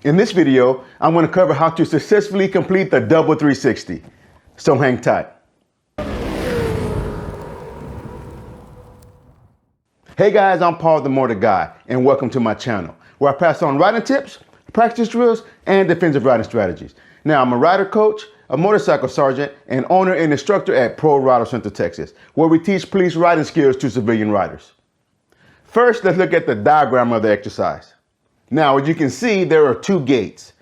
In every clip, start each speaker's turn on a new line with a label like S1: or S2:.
S1: In this video, I'm going to cover how to successfully complete the double 360. So hang tight. Hey guys, I'm Paul the Motor Guy, and welcome to my channel, where I pass on riding tips, practice drills, and defensive riding strategies. Now, I'm a rider coach, a motorcycle sergeant, and owner and instructor at ProRider Central, Texas, where we teach police riding skills to civilian riders. First, let's look at the diagram of the exercise. Now, as you can see, there are two gates.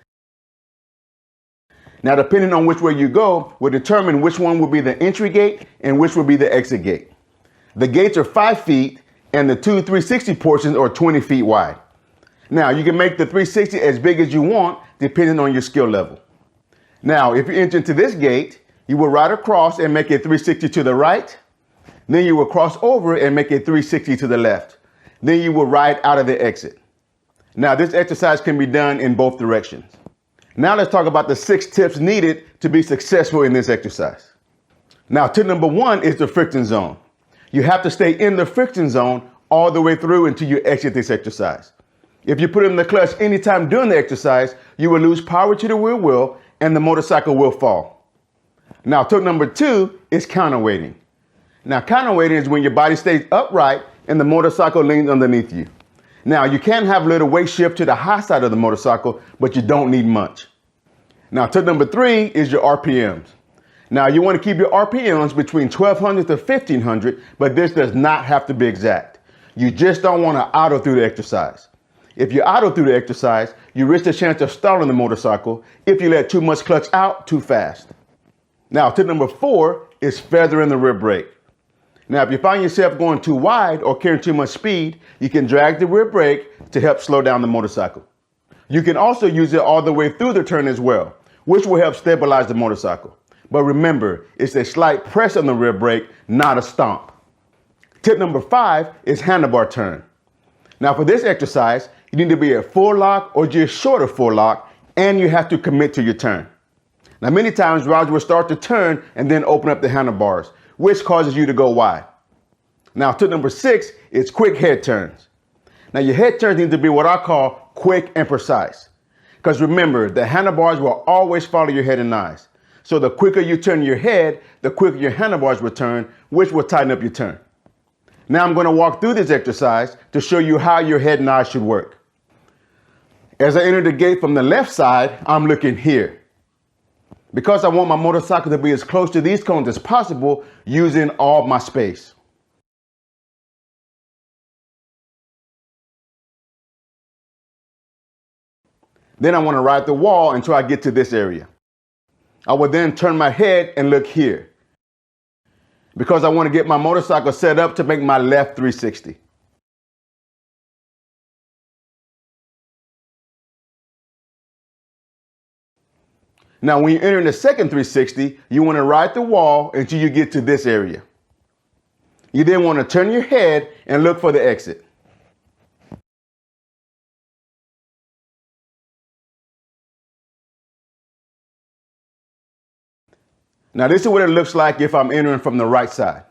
S1: Now, depending on which way you go will determine which one will be the entry gate and which will be the exit gate. The gates are 5 feet, and the two 360 portions are 20 feet wide. Now, you can make the 360 as big as you want, depending on your skill level. Now, if you enter into this gate, you will ride across and make a 360 to the right. Then you will cross over and make a 360 to the left. Then you will ride out of the exit. Now, this exercise can be done in both directions. Now, let's talk about the 6 tips needed to be successful in this exercise. Now, tip number 1 is the friction zone. You have to stay in the friction zone all the way through until you exit this exercise. If you put in the clutch anytime during the exercise, you will lose power to the rear wheel and the motorcycle will fall. Now, tip number 2 is counterweighting. Now, counterweighting is when your body stays upright and the motorcycle leans underneath you. Now, you can have a little weight shift to the high side of the motorcycle, but you don't need much. Now, tip number 3 is your RPMs. Now, you want to keep your RPMs between 1200 to 1500, but this does not have to be exact. You just don't want to auto through the exercise. If you auto through the exercise, you risk the chance of stalling the motorcycle if you let too much clutch out too fast. Now, tip number 4 is feathering the rear brake. Now, if you find yourself going too wide or carrying too much speed, you can drag the rear brake to help slow down the motorcycle. You can also use it all the way through the turn as well, which will help stabilize the motorcycle. But remember, it's a slight press on the rear brake, not a stomp. Tip number 5 is handlebar turn. Now, for this exercise, you need to be at full lock or just short of full lock, and you have to commit to your turn. Now, many times riders will start to turn and then open up the handlebars, which causes you to go wide. Now, tip number 6 is quick head turns. Now, your head turns need to be what I call quick and precise. Because remember, the handlebars will always follow your head and eyes. So the quicker you turn your head, the quicker your handlebars will turn, which will tighten up your turn. Now, I'm going to walk through this exercise to show you how your head and eyes should work. As I enter the gate from the left side, I'm looking here. Because I want my motorcycle to be as close to these cones as possible, using all my space. Then I want to ride the wall until I get to this area. I will then turn my head and look here, because I want to get my motorcycle set up to make my left 360. Now, when you enter in the second 360, you want to ride the wall until you get to this area. You then want to turn your head and look for the exit. Now, this is what it looks like if I'm entering from the right side.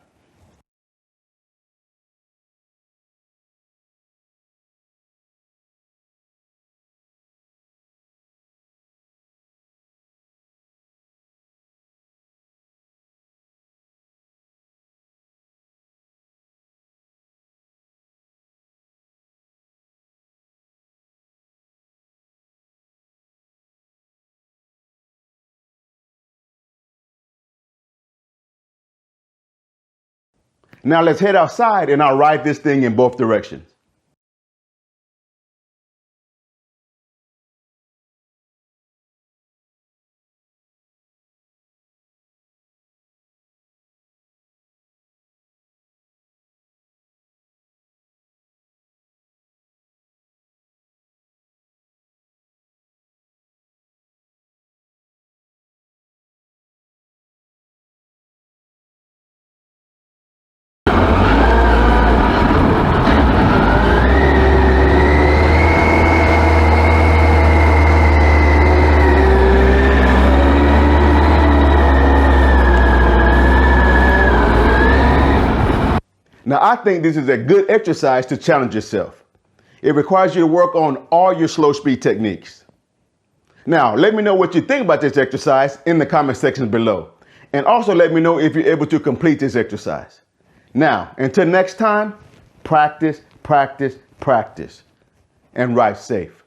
S1: Now let's head outside and I'll ride this thing in both directions. Now, I think this is a good exercise to challenge yourself. It requires you to work on all your slow speed techniques. Now, let me know what you think about this exercise in the comment section below. And also let me know if you're able to complete this exercise. Now, until next time, practice, practice, practice, and ride safe.